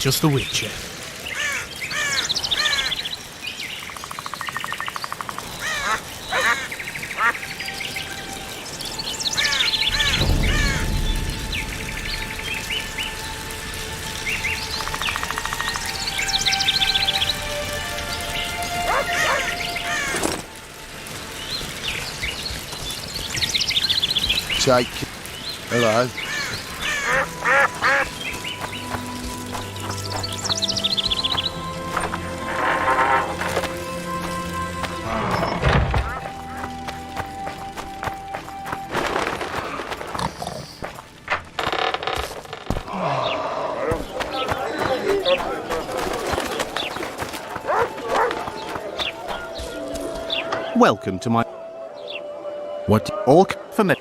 just the Witcher. Jake. Hello. Welcome to my... What? All for me.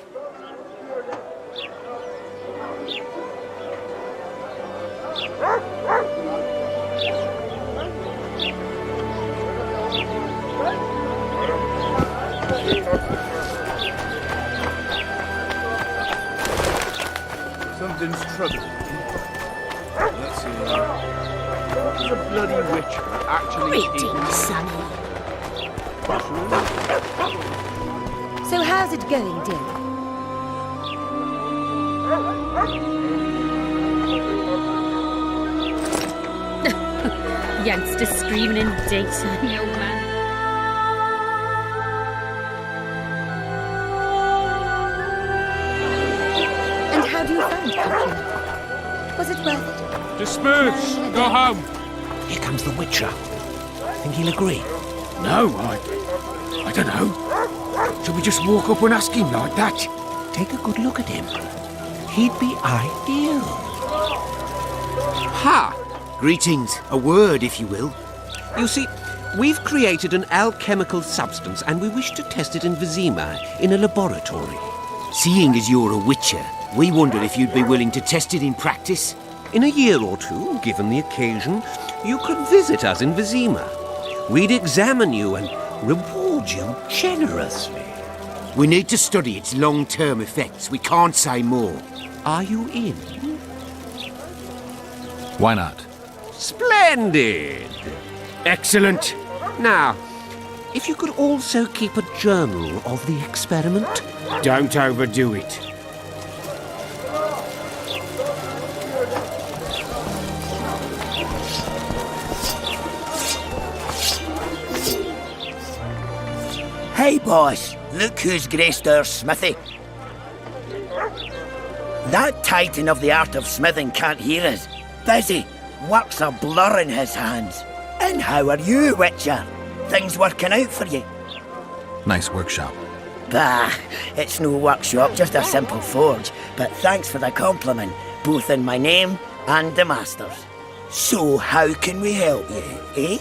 Something's troubling me. Let's see. What does a bloody witcher actually Greetings, Sonny. Mushrooms? So how's it going, dear? Youngster screaming in daytime, the old man. And how do you find country? Was it worth it? Disperse! Go home! Here comes the Witcher. Think he'll agree? No, I don't know. Shall we just walk up and ask him like that? Take a good look at him. He'd be ideal. Ha! Greetings. A word, if you will. You see, we've created an alchemical substance and we wish to test it in Vizima in a laboratory. Seeing as you're a witcher, we wondered if you'd be willing to test it in practice. In a year or two, given the occasion, you could visit us in Vizima. We'd examine you and reward you generously. We need to study its long-term effects. We can't say more. Are you in? Why not? Splendid! Excellent. Now, if you could also keep a journal of the experiment. Don't overdo it. Hey, boss, look who's graced our smithy. That titan of the art of smithing can't hear us. Busy. Work's a blur in his hands. And how are you, Witcher? Things working out for you? Nice workshop. Bah, it's no workshop, just a simple forge. But thanks for the compliment, both in my name and the master's. So how can we help you, eh?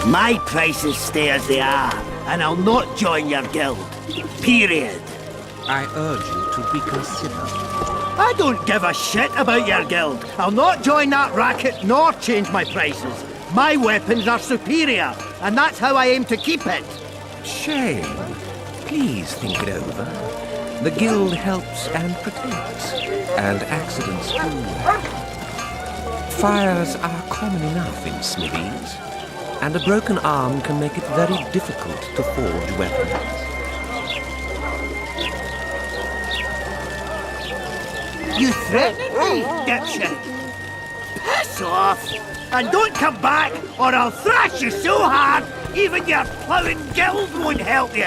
My prices stay as they are, and I'll not join your guild. Period. I urge you to reconsider. I don't give a shit about your guild. I'll not join that racket nor change my prices. My weapons are superior, and that's how I aim to keep it. Shame. Please think it over. The guild helps and protects, and accidents too. Fires are common enough in smithies, and a broken arm can make it very difficult to forge weapons. You threaten me, dipshit? Piss off! And don't come back, or I'll thrash you so hard, even your ploughing guild won't help you!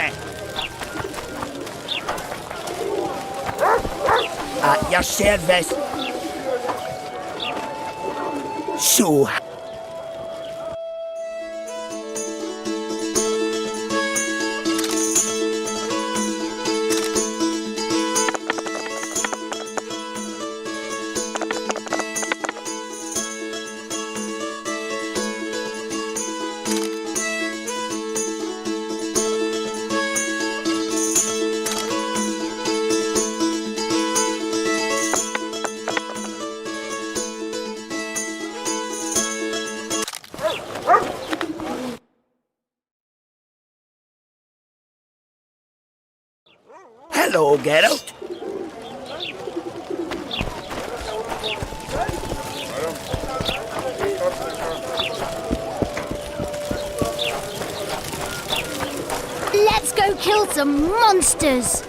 At your service. So... Hello, Geralt. Let's go kill some monsters.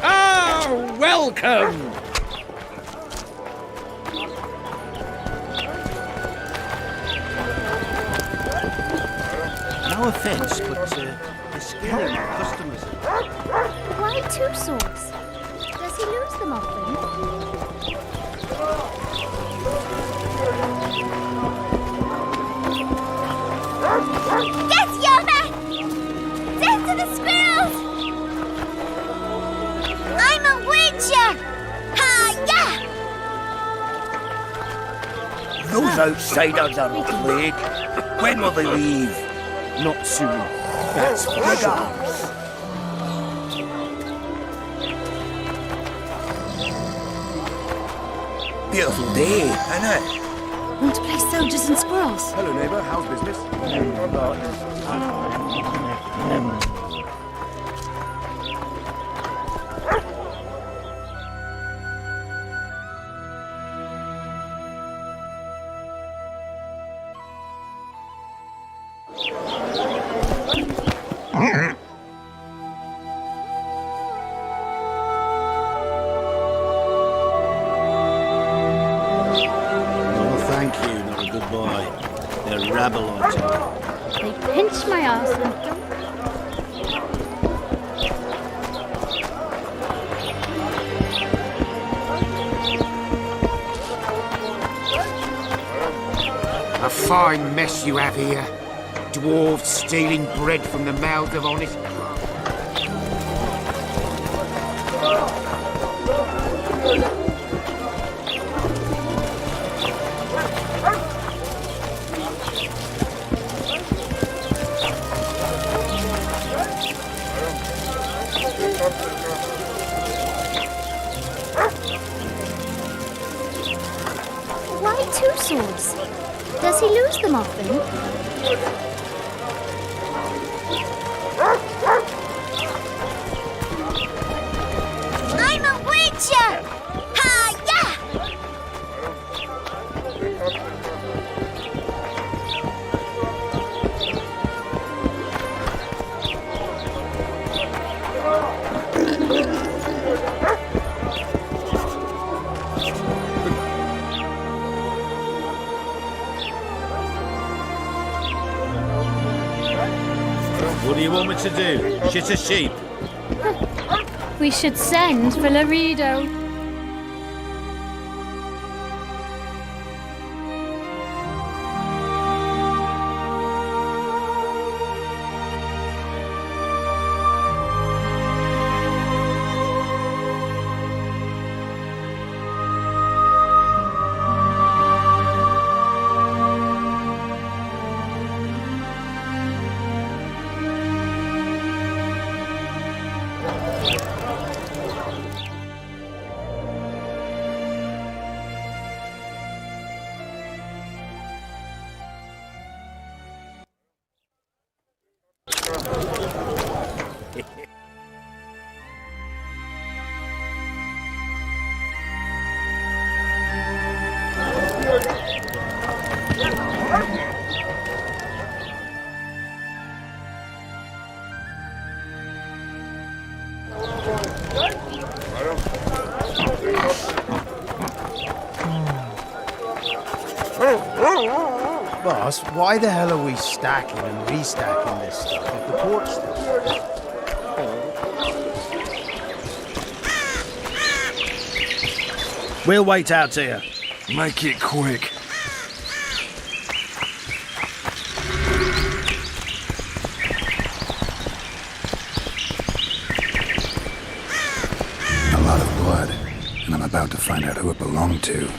Oh, welcome! No offence, but they're scaring our customers. Why two swords? Does he lose them often? Get Yoda! Death to the squirrels! I'm a witcher! Ha! Yeah! Those outsiders are a plague. When will they leave? Not soon. That's for sure. Regards. Beautiful day, isn't it? Want to play soldiers and squirrels? Hello, neighbour. How's business? Oh, thank you, not a good boy. They're rabble on you. They pinch my arse and don't. A fine mess you have here. Dwarves stealing bread from the mouths of honest... Why two swords? Does he lose them often? I'm a witcher! Ha! Yeah! What do you want me to do? Shit a sheep? We should send for Laredo. Boss, why the hell are we stacking and restacking this stuff if the port's still there? We'll wait out here. Make it quick. A lot of blood, and I'm about to find out who it belonged to.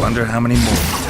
Wonder how many more.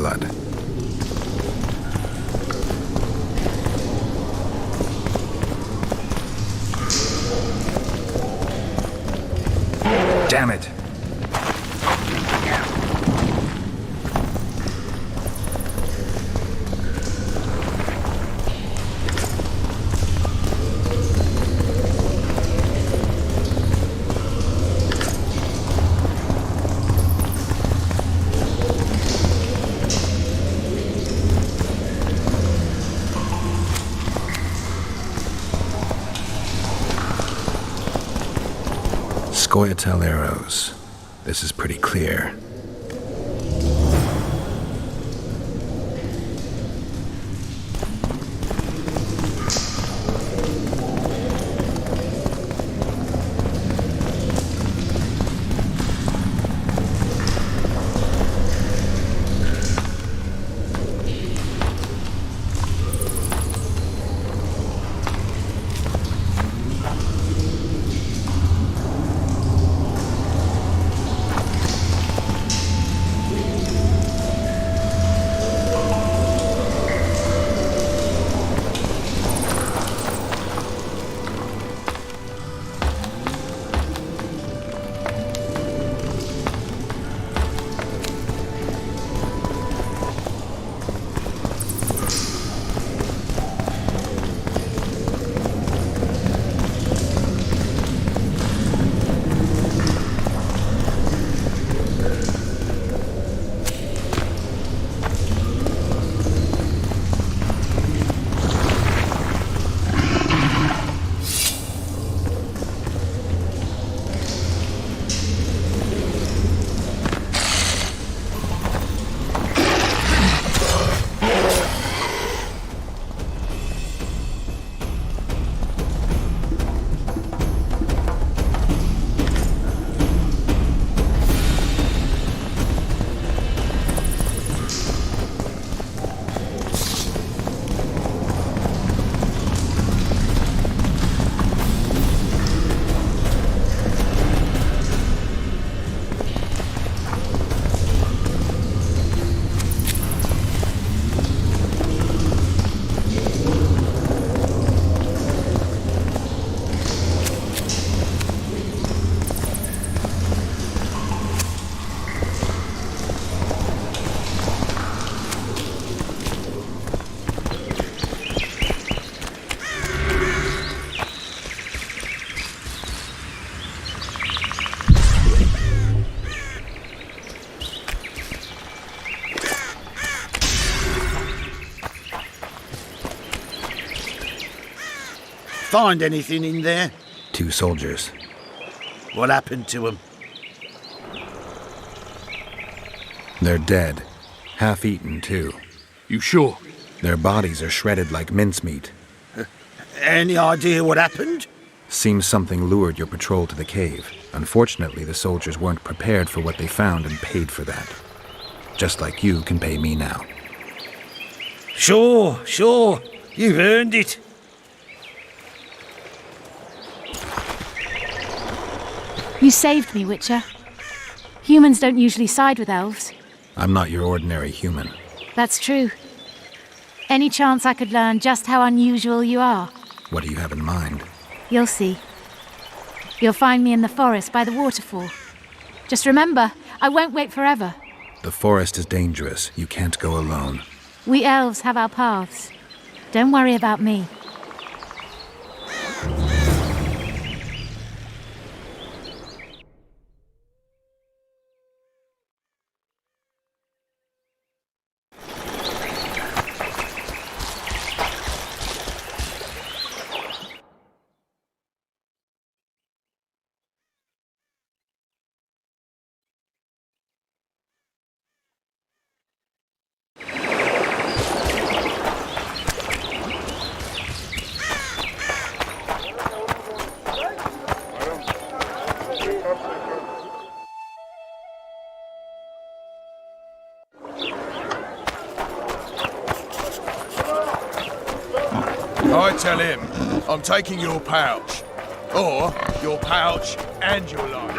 blood. Damn it! Scoia'tael arrows. This is pretty clear. Find anything in there? 2 soldiers. What happened to them? They're dead. Half-eaten, too. You sure? Their bodies are shredded like mincemeat. Any idea what happened? Seems something lured your patrol to the cave. Unfortunately, the soldiers weren't prepared for what they found and paid for that. Just like you can pay me now. Sure. You've earned it. You saved me, Witcher. Humans don't usually side with elves. I'm not your ordinary human. That's true. Any chance I could learn just how unusual you are? What do you have in mind? You'll see. You'll find me in the forest by the waterfall. Just remember, I won't wait forever. The forest is dangerous. You can't go alone. We elves have our paths. Don't worry about me. I tell him I'm taking your pouch. Or your pouch and your life.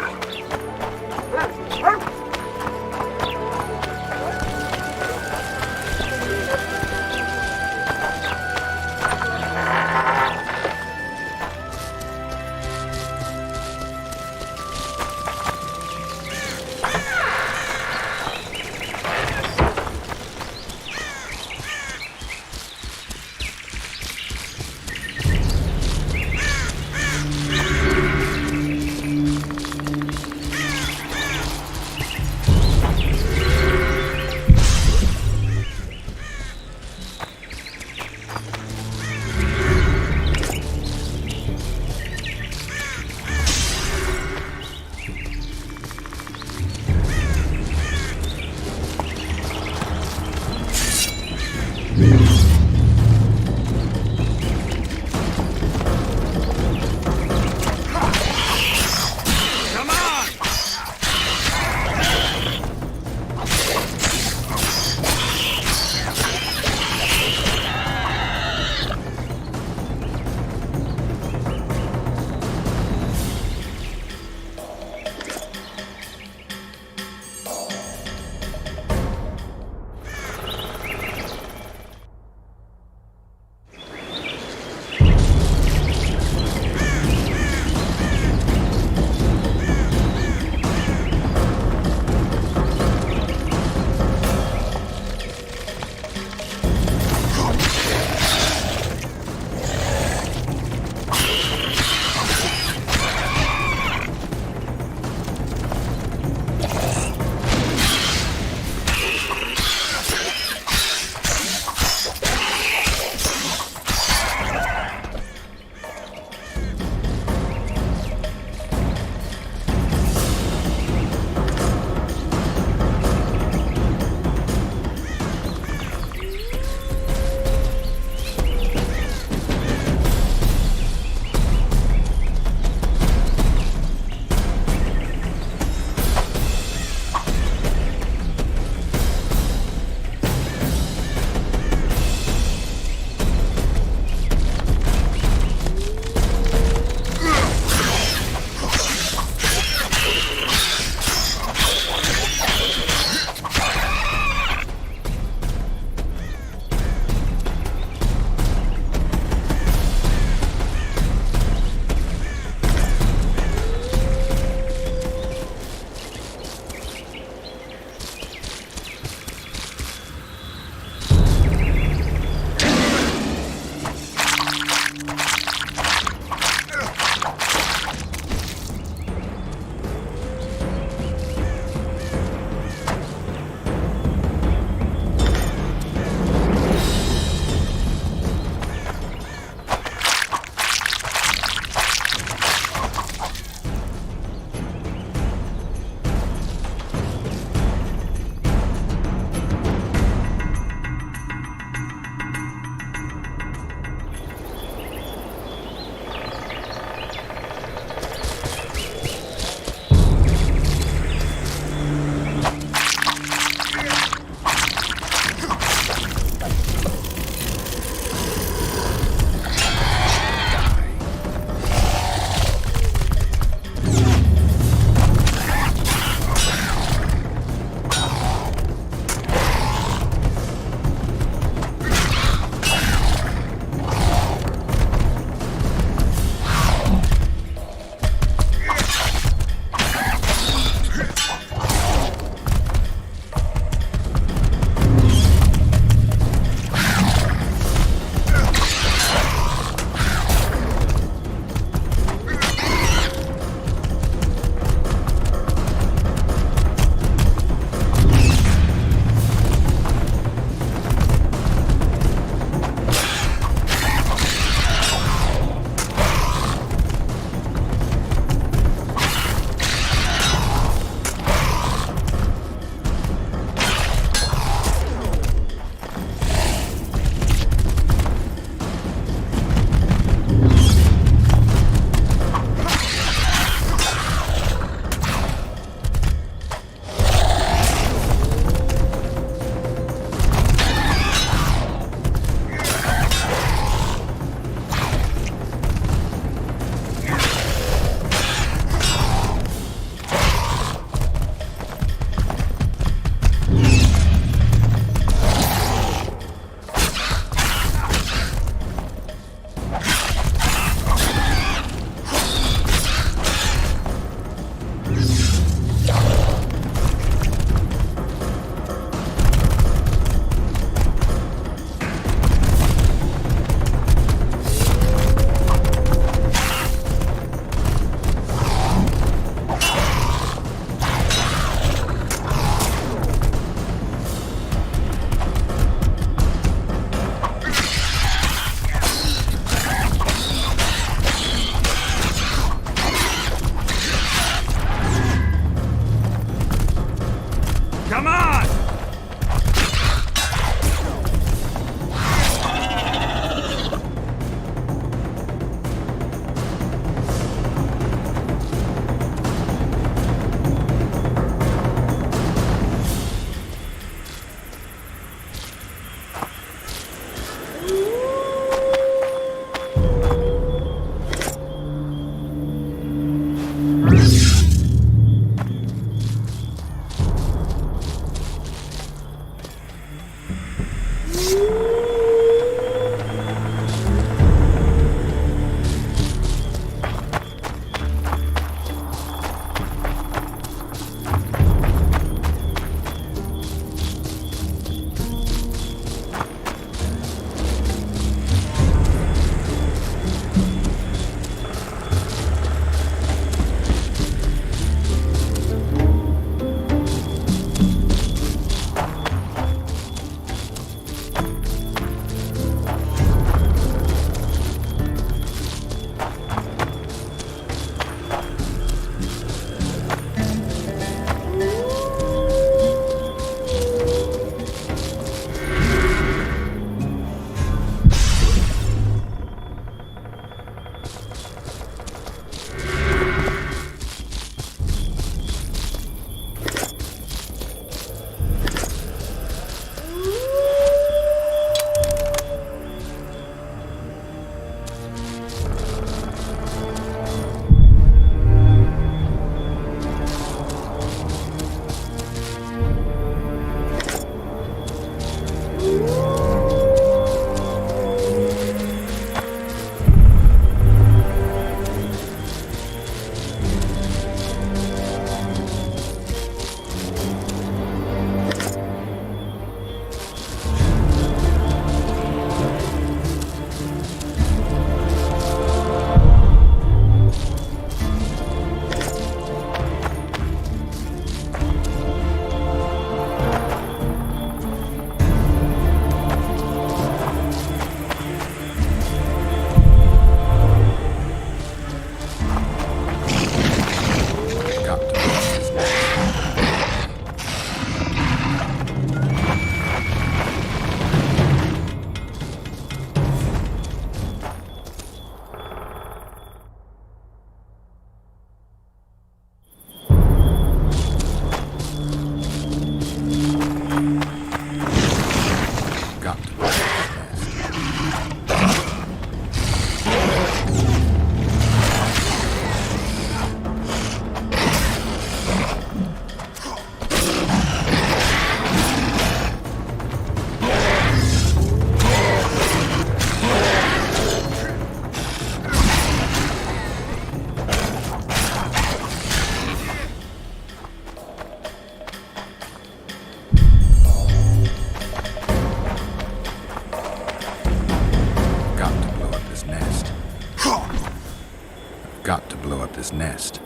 got to blow up this nest.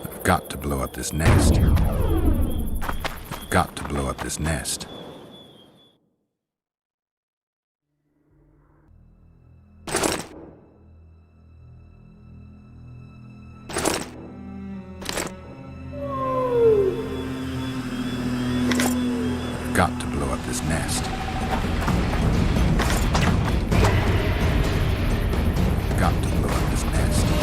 I've got to blow up this nest. I've got to blow up this nest. I've got to blow up this nest. Got to blow up this nest.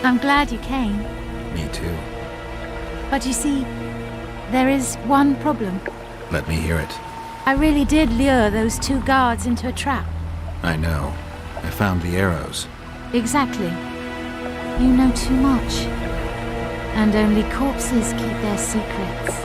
I'm glad you came. Me too. But you see, there is one problem. Let me hear it. I really did lure those 2 guards into a trap. I know. I found the arrows. Exactly. You know too much. And only corpses keep their secrets.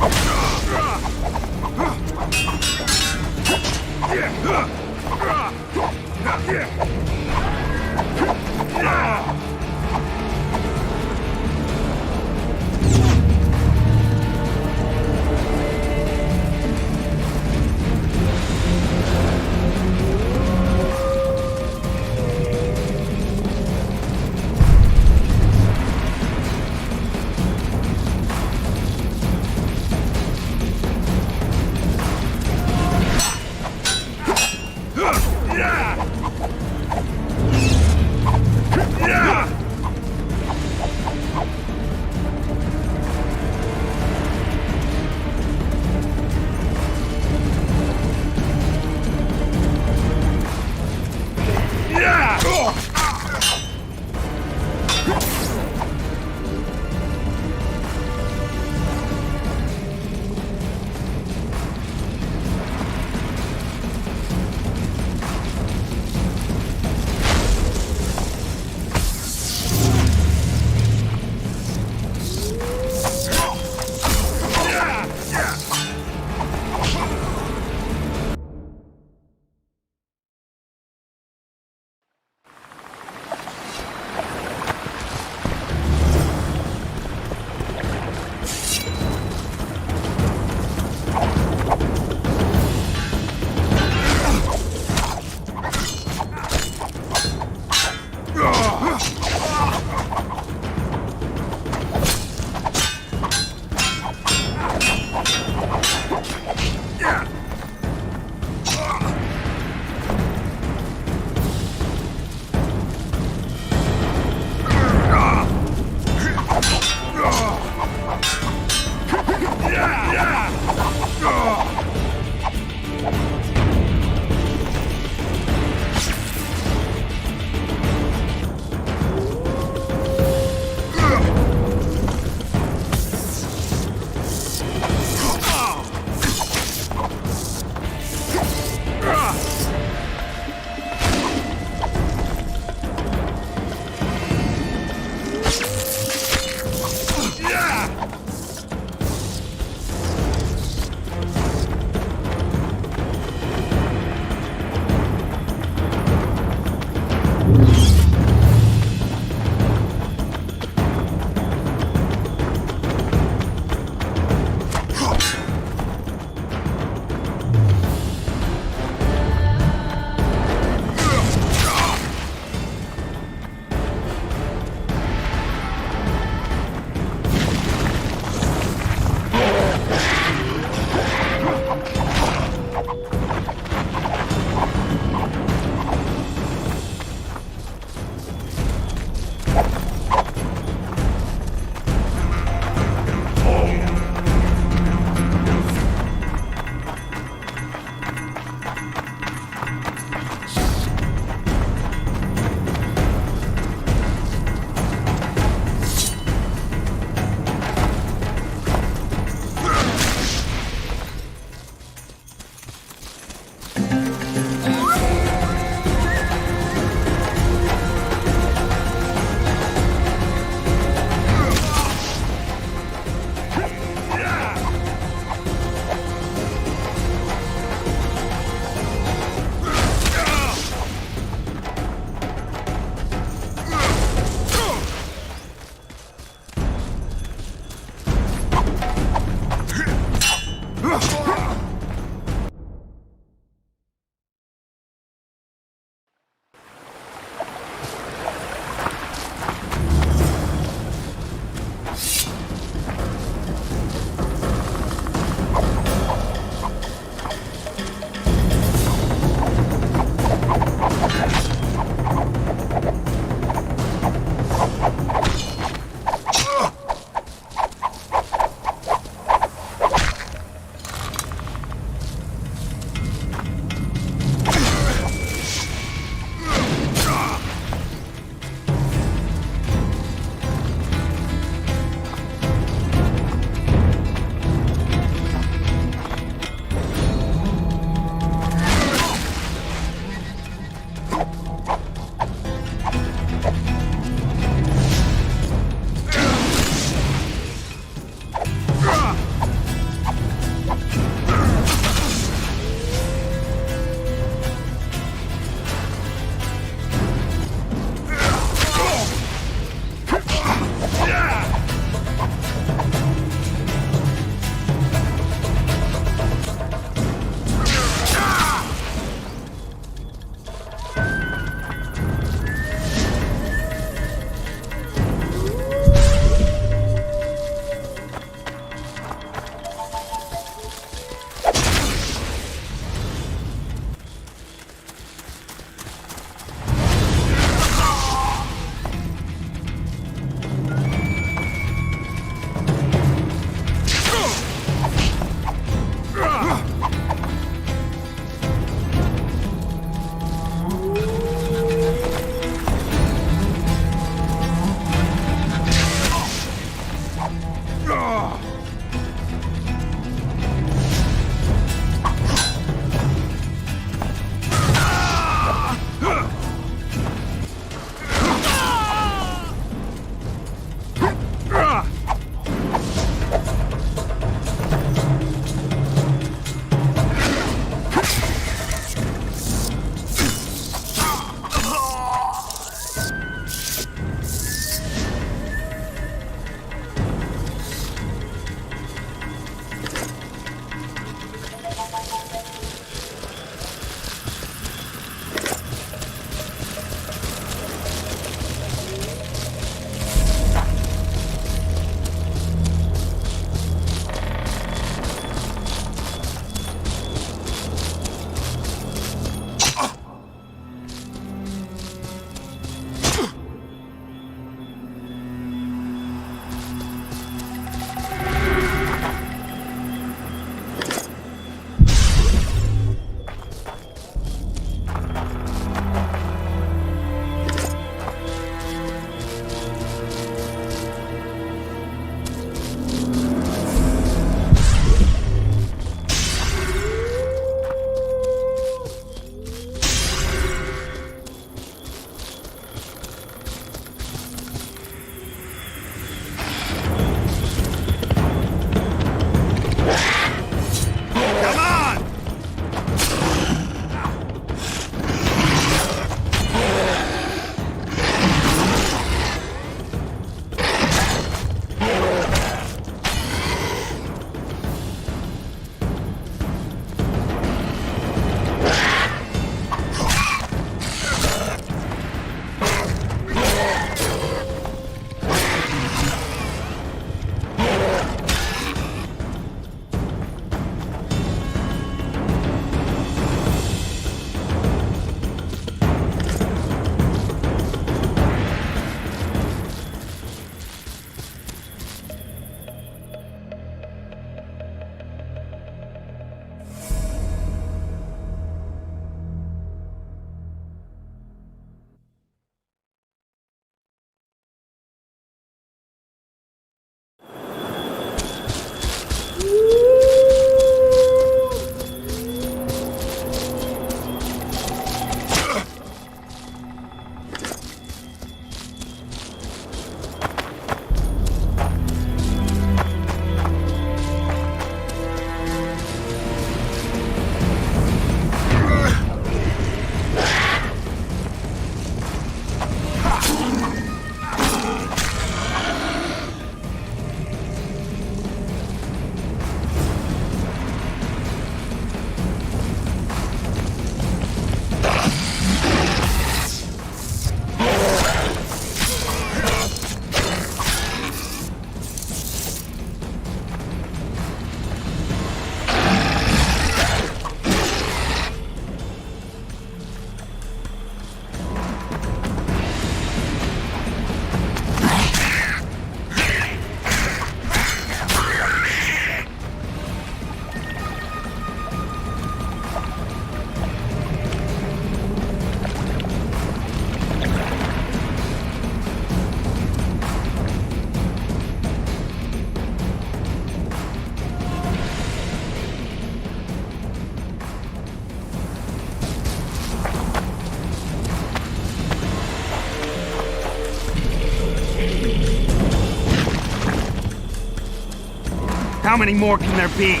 How many more can there be?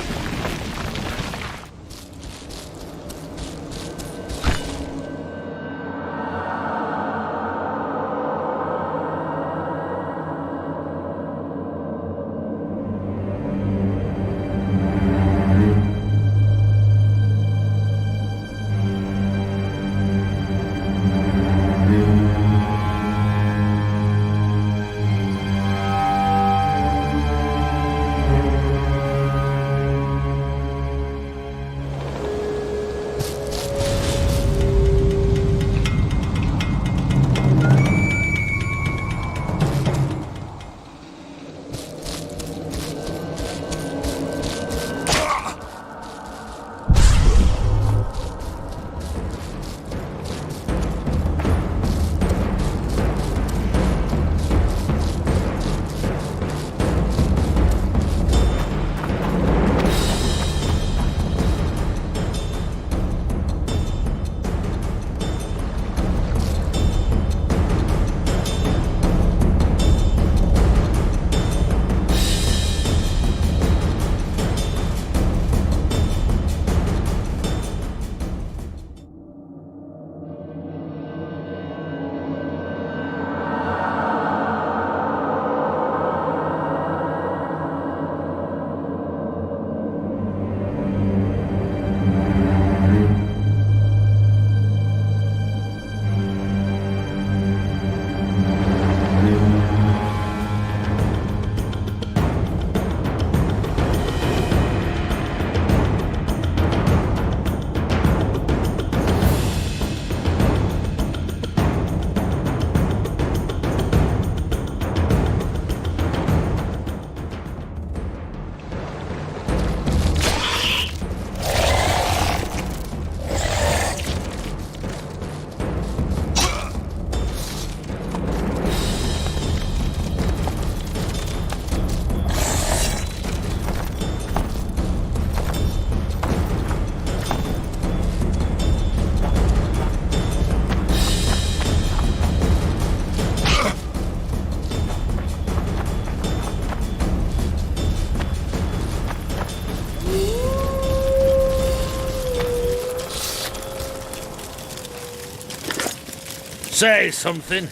Say something,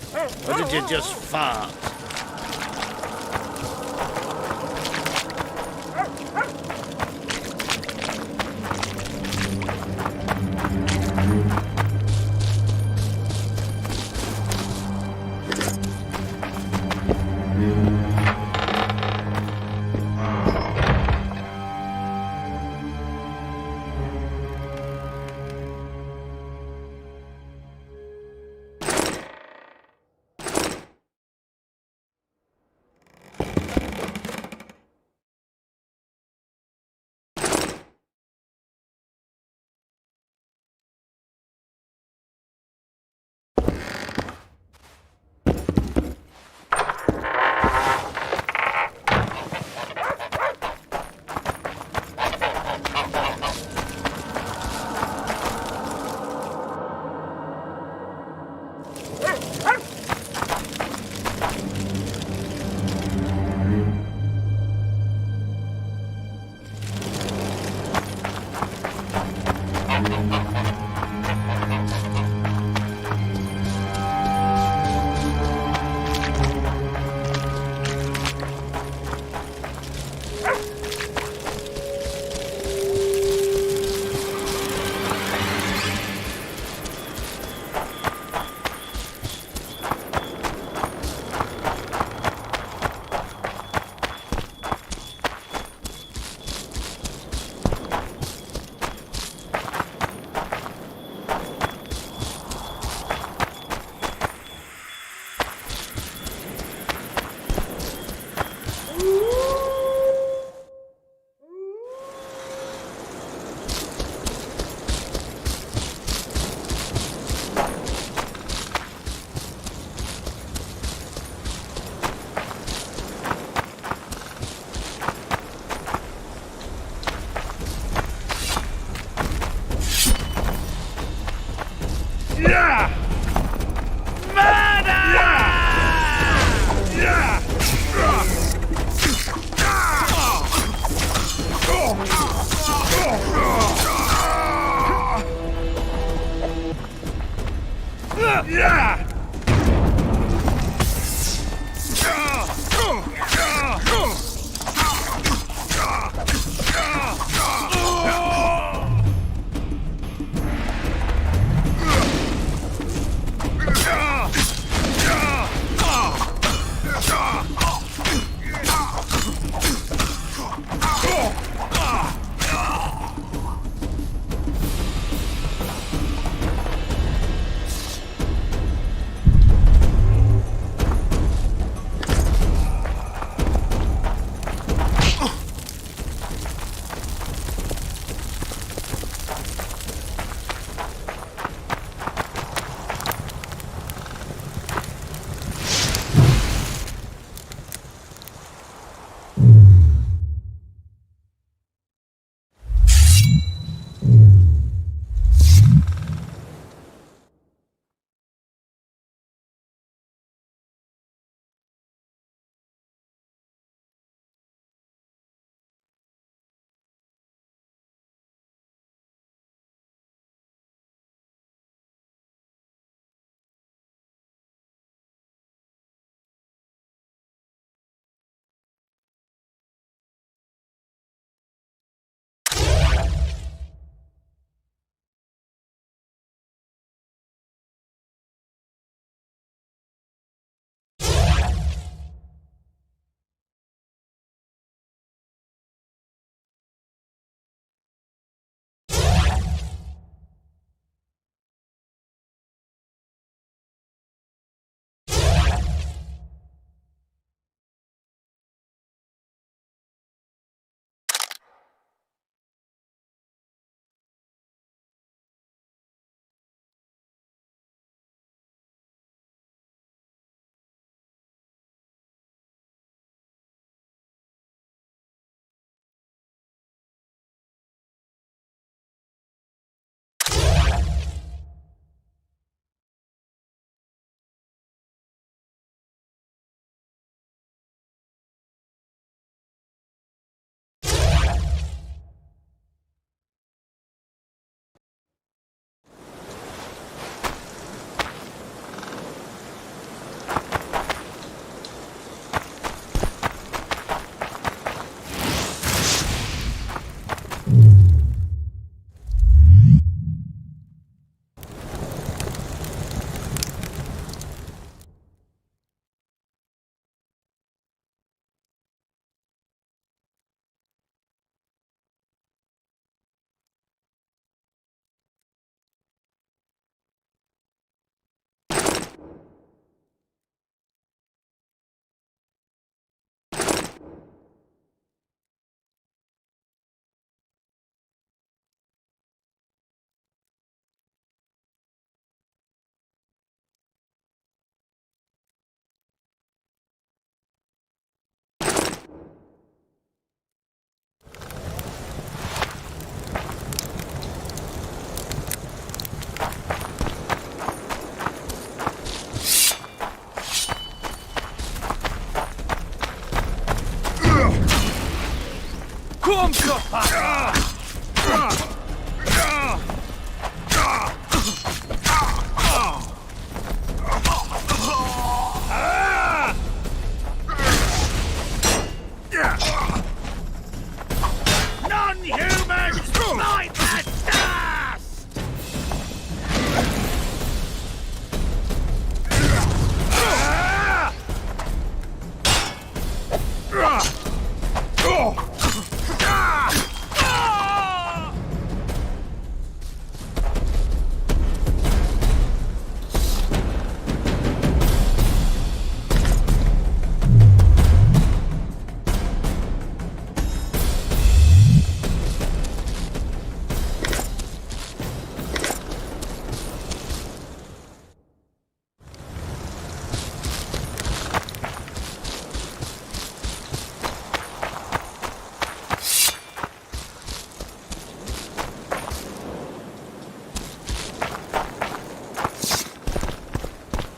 or did you just fart?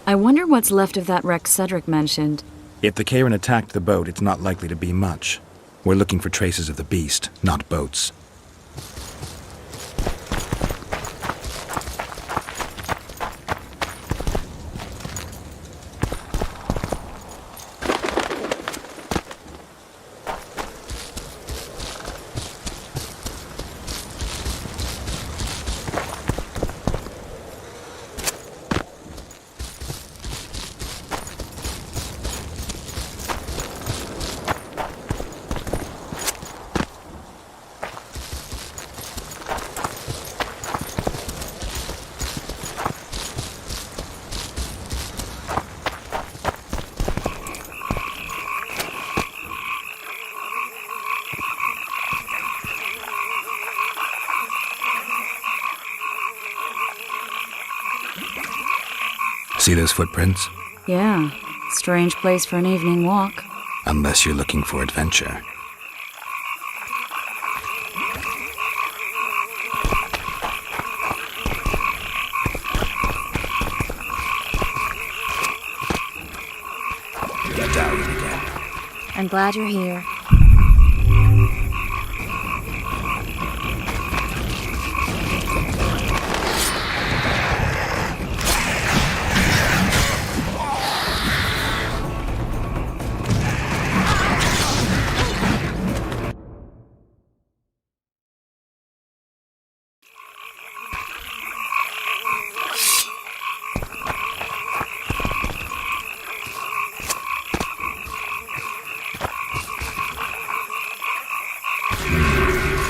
I wonder what's left of that wreck Cedric mentioned. If the Karen attacked the boat, it's not likely to be much. We're looking for traces of the beast, not boats. See those footprints? Yeah, strange place for an evening walk. Unless you're looking for adventure. Medallion again. I'm glad you're here.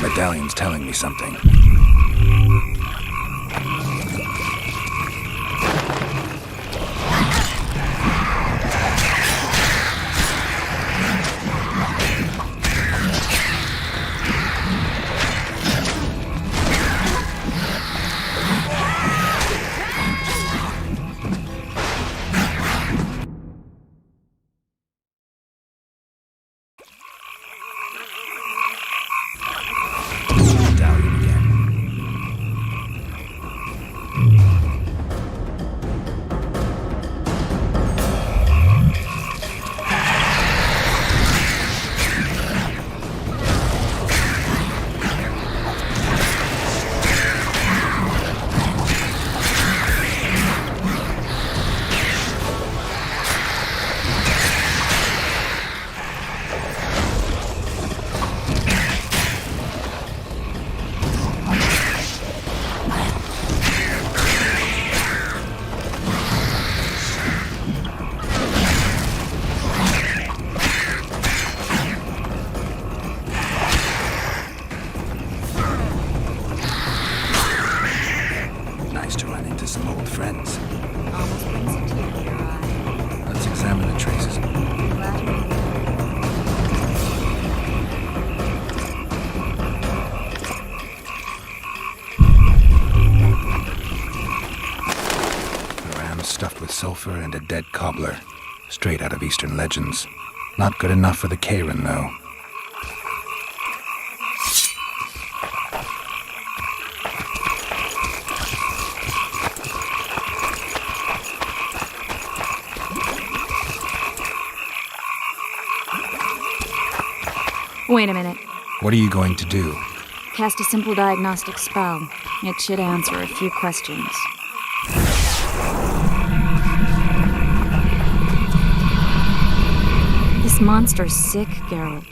Medallion's telling me something. Some old friends. Almost brings a tear to your eye. Let's examine the traces. A ram stuffed with sulfur and a dead cobbler. Straight out of Eastern legends. Not good enough for the Karen, though. Wait a minute. What are you going to do? Cast a simple diagnostic spell. It should answer a few questions. This monster's sick, Geralt.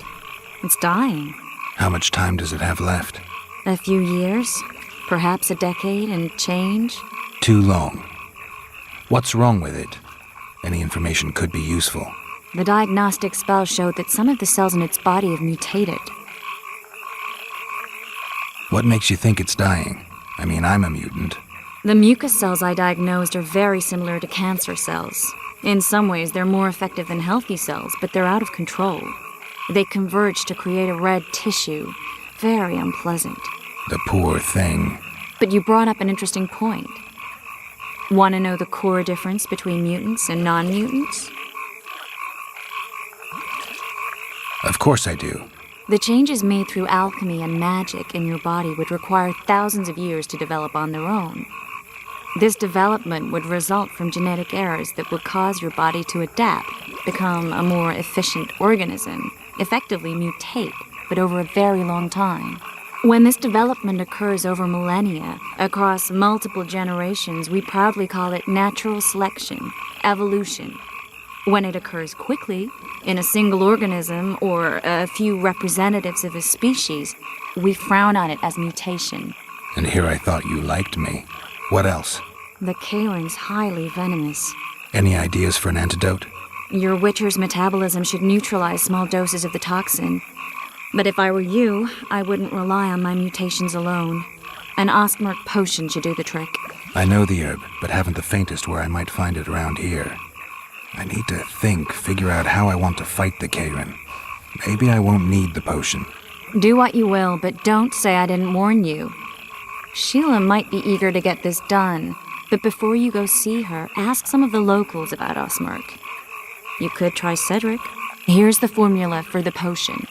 It's dying. How much time does it have left? A few years? Perhaps a decade and change? Too long. What's wrong with it? Any information could be useful. The diagnostic spell showed that some of the cells in its body have mutated. What makes you think it's dying? I mean, I'm a mutant. The mucus cells I diagnosed are very similar to cancer cells. In some ways, they're more effective than healthy cells, but they're out of control. They converge to create a red tissue. Very unpleasant. The poor thing. But you brought up an interesting point. Want to know the core difference between mutants and non-mutants? Of course I do. The changes made through alchemy and magic in your body would require thousands of years to develop on their own. This development would result from genetic errors that would cause your body to adapt, become a more efficient organism, effectively mutate, but over a very long time. When this development occurs over millennia, across multiple generations, we proudly call it natural selection, evolution. When it occurs quickly, in a single organism or a few representatives of a species, we frown on it as mutation. And here I thought you liked me. What else? The Kalen's highly venomous. Any ideas for an antidote? Your Witcher's metabolism should neutralize small doses of the toxin. But if I were you, I wouldn't rely on my mutations alone. An Ostmark potion should do the trick. I know the herb, but haven't the faintest where I might find it around here. I need to figure out how I want to fight the Karen. Maybe I won't need the potion. Do what you will, but don't say I didn't warn you. Sheila might be eager to get this done. But before you go see her, ask some of the locals about Osmerk. You could try Cedric. Here's the formula for the potion.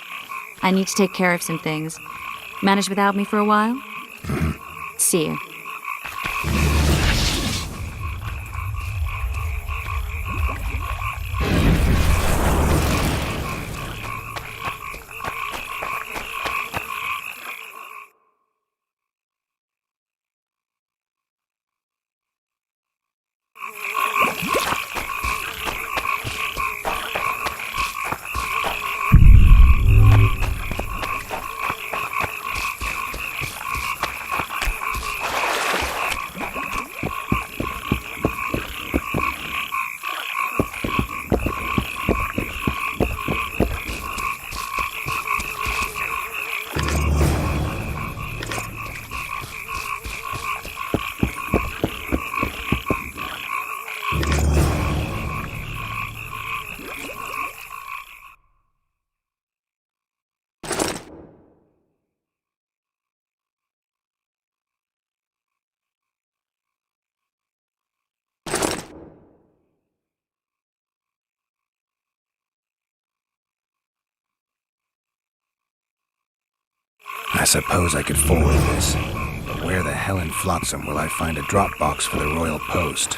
I need to take care of some things. Manage without me for a while? See you. I suppose I could forward this, but where the hell in Flotsam will I find a drop box for the Royal Post?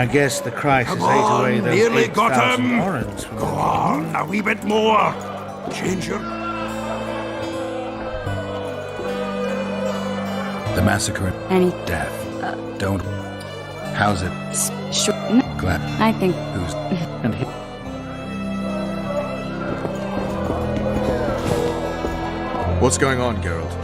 I guess the crisis Come ate on, away those nearly got 8,000 him. orange from Go the on, a wee bit more. Change your... The massacre. Any Death. Don't. How's it? sure? Glad. I think Who's. And he. What's going on, Geralt?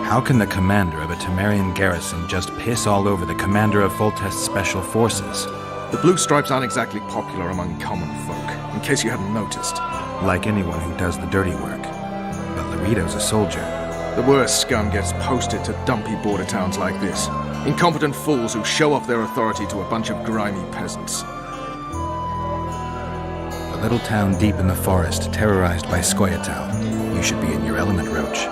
How can the commander of a Temerian garrison just piss all over the commander of Foltest's special forces? The Blue Stripes aren't exactly popular among common folk, in case you hadn't noticed. Like anyone who does the dirty work. But Laredo's a soldier. The worst scum gets posted to dumpy border towns like this. Incompetent fools who show off their authority to a bunch of grimy peasants. A little town deep in the forest, terrorized by Scoia'tael. You should be in your element, Roach.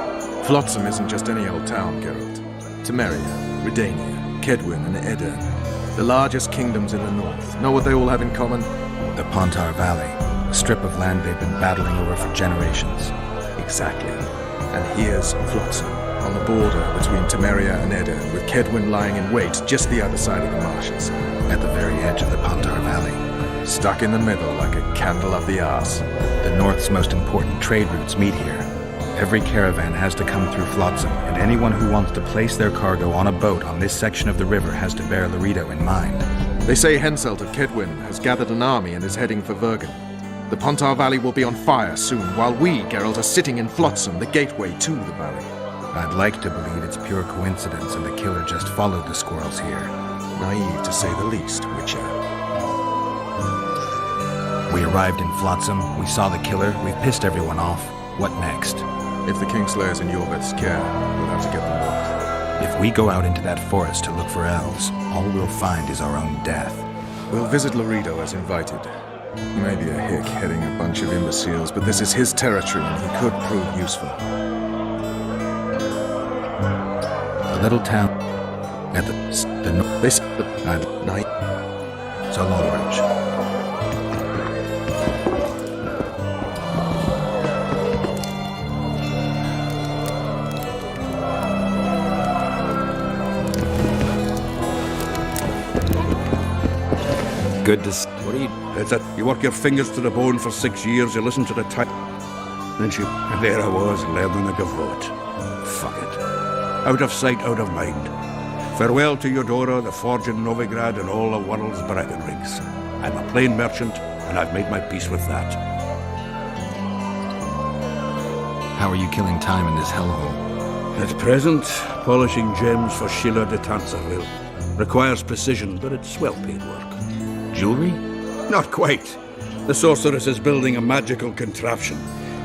Flotsam isn't just any old town, Geralt. Temeria, Redania, Kedwin, and Edirn. The largest kingdoms in the north. Know what they all have in common? The Pontar Valley, a strip of land they've been battling over for generations. Exactly. And here's Flotsam, on the border between Temeria and Edirn, with Kedwin lying in wait just the other side of the marshes. At the very edge of the Pontar Valley. Stuck in the middle like a candle up the arse. The north's most important trade routes meet here. Every caravan has to come through Flotsam, and anyone who wants to place their cargo on a boat on this section of the river has to bear Laredo in mind. They say Henselt of Kedwin has gathered an army and is heading for Vergen. The Pontar Valley will be on fire soon, while we, Geralt, are sitting in Flotsam, the gateway to the valley. I'd like to believe it's pure coincidence and the killer just followed the squirrels here. Naive, to say the least, Witcher. We arrived in Flotsam, we saw the killer, we've pissed everyone off. What next? If the Kingslayers in Yorveth's care, we'll have to get them north. If we go out into that forest to look for elves, all we'll find is our own death. We'll visit Laredo as invited. He may be a hick heading a bunch of imbeciles, but this is his territory and he could prove useful. A little town at the This night. So long, Roach. Good to see. What are you... That's it. You work your fingers to the bone for 6 years, you listen to the time. Then and there I was, learning a gavotte. Fuck it. Out of sight, out of mind. Farewell to Eudora, the forge in Novigrad, and all the world's bragging rigs. I'm a plain merchant, and I've made my peace with that. How are you killing time in this hellhole? At present, polishing gems for Sheila de Tanserville. Requires precision, but it's well-paid work. Jewelry? Not quite. The sorceress is building a magical contraption.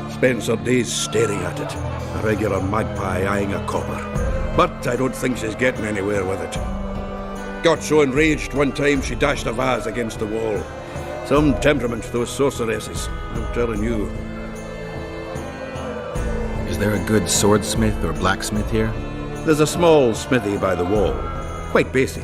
Spends her days staring at it. A regular magpie eyeing a copper. But I don't think she's getting anywhere with it. Got so enraged one time she dashed a vase against the wall. Some temperament, those sorceresses. I'm telling you. Is there a good swordsmith or blacksmith here? There's a small smithy by the wall. Quite basic.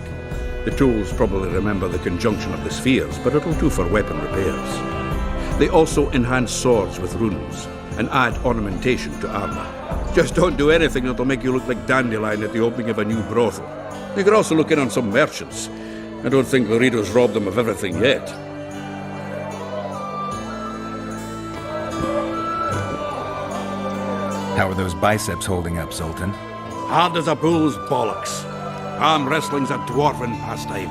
The tools probably remember the conjunction of the spheres, but it'll do for weapon repairs. They also enhance swords with runes and add ornamentation to armor. Just don't do anything that'll make you look like Dandelion at the opening of a new brothel. You could also look in on some merchants. I don't think Laredo's robbed them of everything yet. How are those biceps holding up, Zoltan? Hard as a bull's bollocks. Arm wrestling's a dwarven pastime.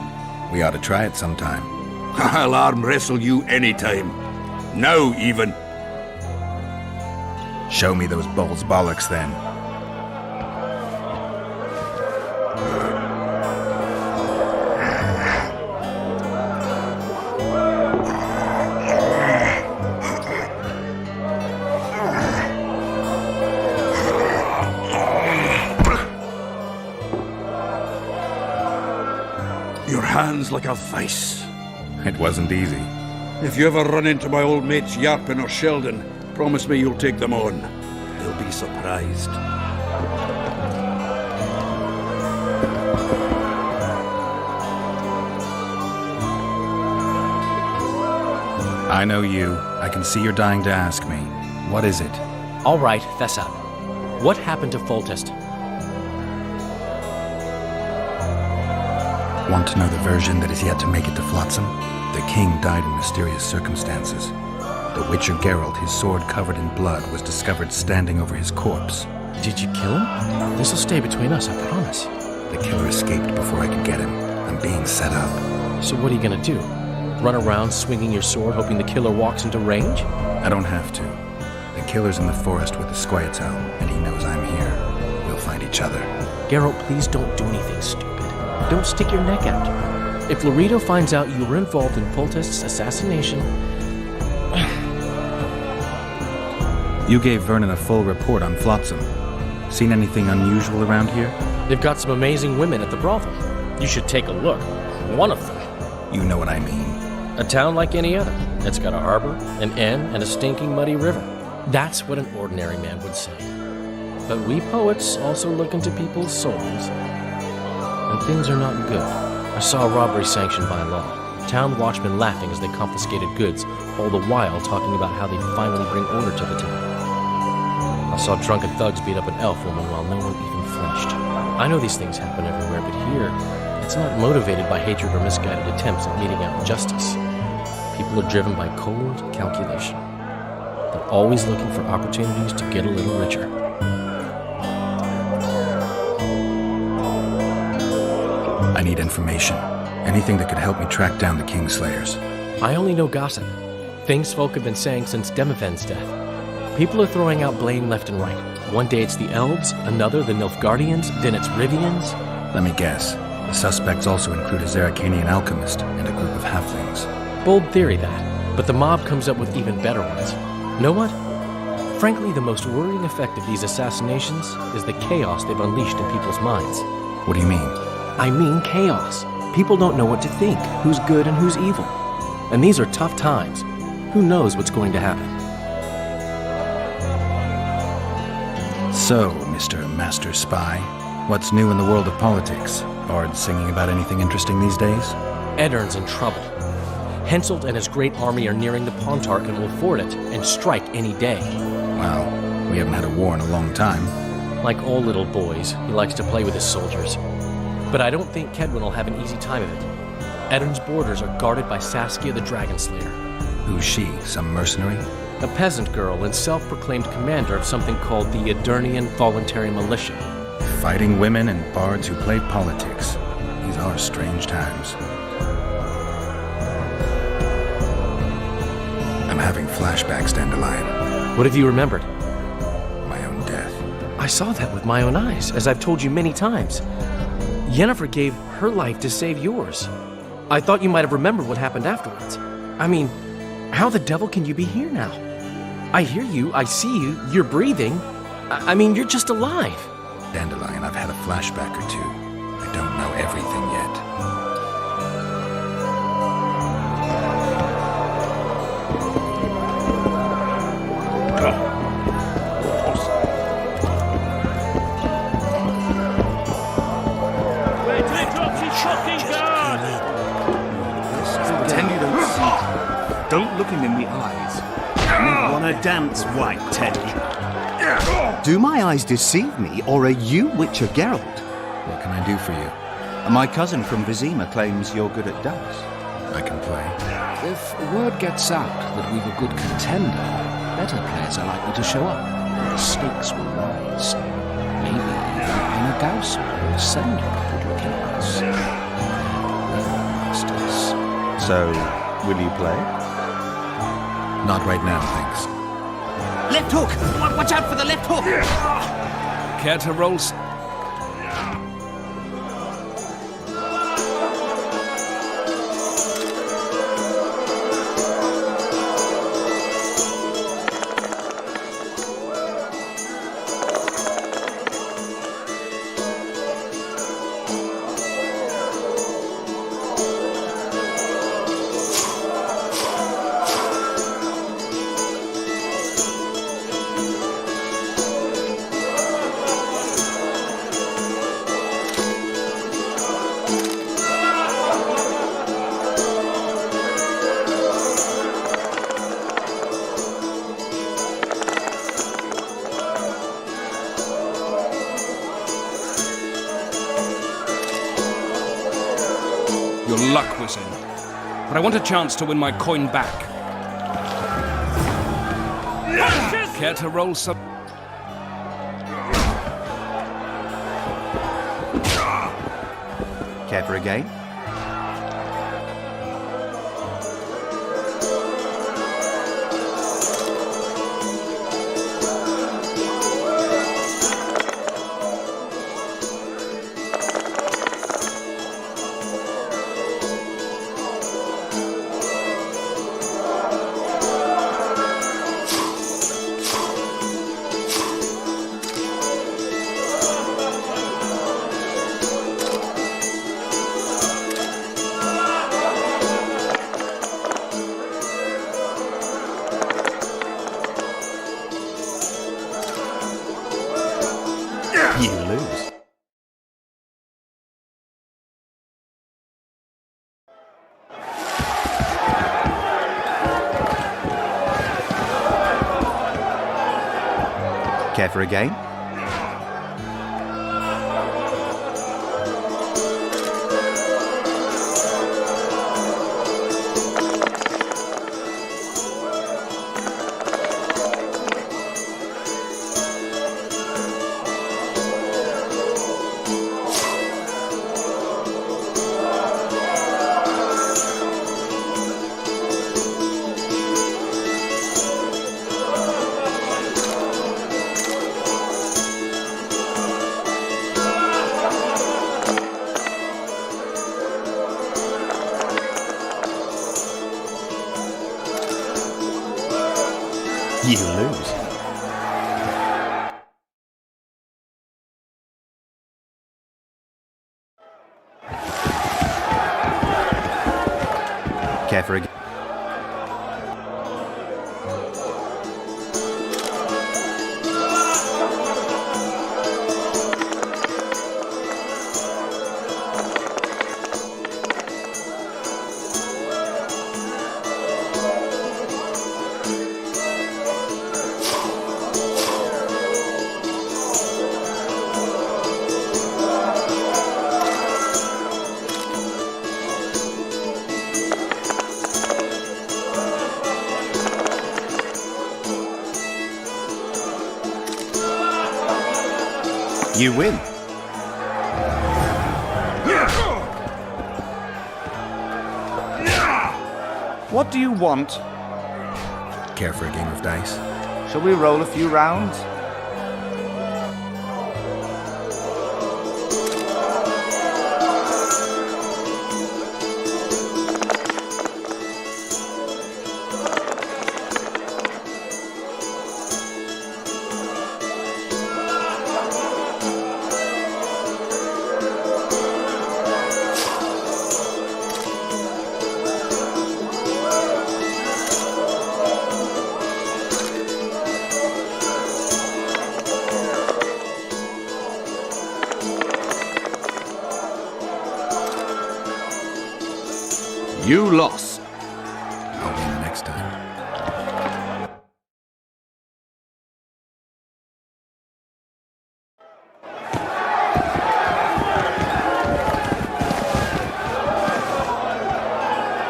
We ought to try it sometime. I'll arm wrestle you anytime. Now, even. Show me those bull's bollocks, then. Your hand's like a vice. It wasn't easy. If you ever run into my old mates Yarpin or Sheldon, promise me you'll take them on. They'll be surprised. I know you. I can see you're dying to ask me. What is it? All right, fess up. What happened to Foltest? Want to know the version that is yet to make it to Flotsam? The king died in mysterious circumstances. The Witcher Geralt, his sword covered in blood, was discovered standing over his corpse. Did you kill him? This'll stay between us, I promise. The killer escaped before I could get him. I'm being set up. So what are you gonna do? Run around swinging your sword hoping the killer walks into range? I don't have to. The killer's in the forest with the Squietel, and he knows I'm here. We'll find each other. Geralt, please don't do anything stupid. Don't stick your neck out. If Laredo finds out you were involved in Poltest's assassination... You gave Vernon a full report on Flotsam. Seen anything unusual around here? They've got some amazing women at the brothel. You should take a look. One of them. You know what I mean. A town like any other. It's got a harbor, an inn, and a stinking muddy river. That's what an ordinary man would say. But we poets also look into people's souls. And things are not good. I saw a robbery sanctioned by law. Town watchmen laughing as they confiscated goods, all the while talking about how they'd finally bring order to the town. I saw drunken thugs beat up an elf woman while no one even flinched. I know these things happen everywhere, but here, it's not motivated by hatred or misguided attempts at meting out justice. People are driven by cold calculation. They're always looking for opportunities to get a little richer. I need information. Anything that could help me track down the Kingslayers. I only know gossip. Things folk have been saying since Demiven's death. People are throwing out blame left and right. One day it's the Elves, another the Nilfgaardians, then it's Rivians. Let me guess. The suspects also include a Zerrikanian alchemist and a group of halflings. Bold theory, that. But the mob comes up with even better ones. Know what? Frankly, the most worrying effect of these assassinations is the chaos they've unleashed in people's minds. What do you mean? I mean chaos. People don't know what to think, who's good and who's evil. And these are tough times. Who knows what's going to happen? So, Mr. Master Spy, what's new in the world of politics? Bards singing about anything interesting these days? Eddern's in trouble. Henselt and his great army are nearing the Pontarch and will ford it and strike any day. Well, we haven't had a war in a long time. Like all little boys, he likes to play with his soldiers. But I don't think Kedwin will have an easy time of it. Eddern's borders are guarded by Saskia the Dragon Slayer. Who's she? Some mercenary? A peasant girl and self-proclaimed commander of something called the Edirnian Voluntary Militia. Fighting women and bards who play politics. These are strange times. I'm having flashbacks, Dandelion. What have you remembered? My own death. I saw that with my own eyes, as I've told you many times. Yennefer gave her life to save yours. I thought you might have remembered what happened afterwards. I mean, how the devil can you be here now? I hear you, I see you, you're breathing. I mean, you're just alive. Dandelion, I've had a flashback or two. I don't know everything yet. Pretend you don't see. Don't look him in the eyes. You wanna dance, White Teddy? Do my eyes deceive me, or are you Witcher Geralt? What can I do for you? My cousin from Vizima claims you're good at dice. I can play. If word gets out that we've a good contender, better players are likely to show up, and the stakes will rise. Maybe even a Gauss will send a couple looking at us. Masters. So, will you play? Not right now, thanks. Left hook! Watch out for the left hook! Care to roll? but I want a chance to win my coin back. Care to roll some? Care for a game? You lose. Care for a game? You lose. Care for a game? You win. What do you want? Care for a game of dice? Shall we roll a few rounds? You lost. I'll win next time.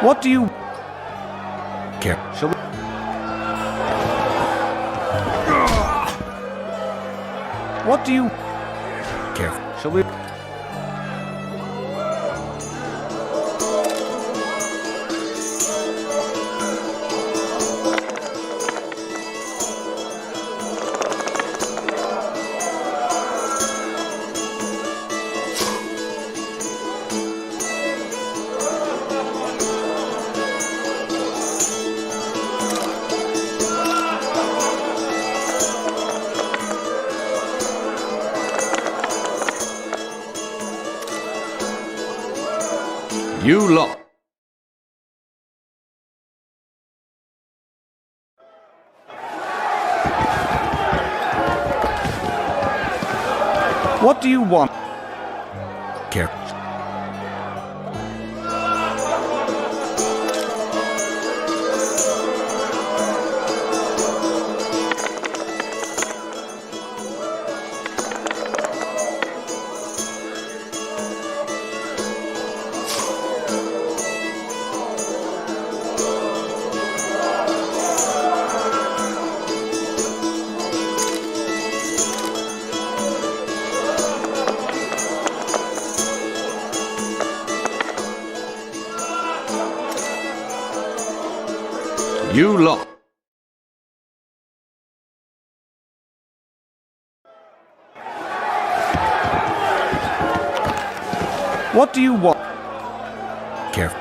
What do you care? Shall we? What do you care? Shall we? You lost. What do you want? Care. You lot. What do you want? Careful.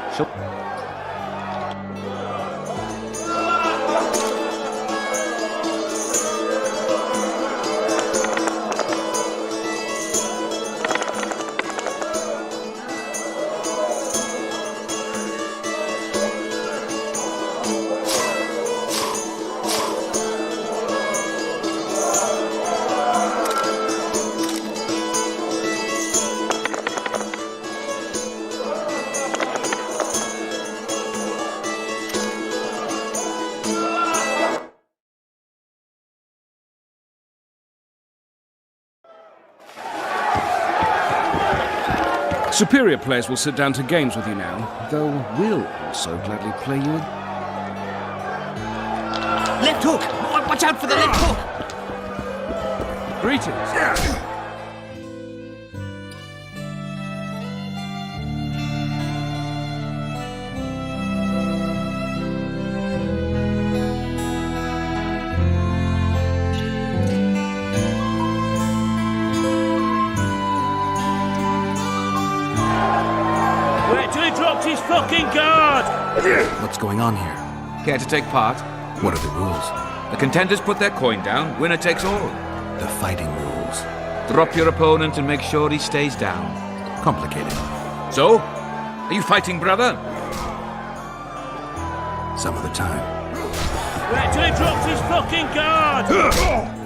Superior players will sit down to games with you now, though we'll also gladly play you a... Left hook! Watch out for the left hook! Greetings. Wait till he drops his fucking guard! What's going on here? Care to take part? What are the rules? The contenders put their coin down, winner takes all. The fighting rules. Drop your opponent and make sure he stays down. Complicated. So? Are you fighting, brother? Some of the time. Wait till he drops his fucking guard!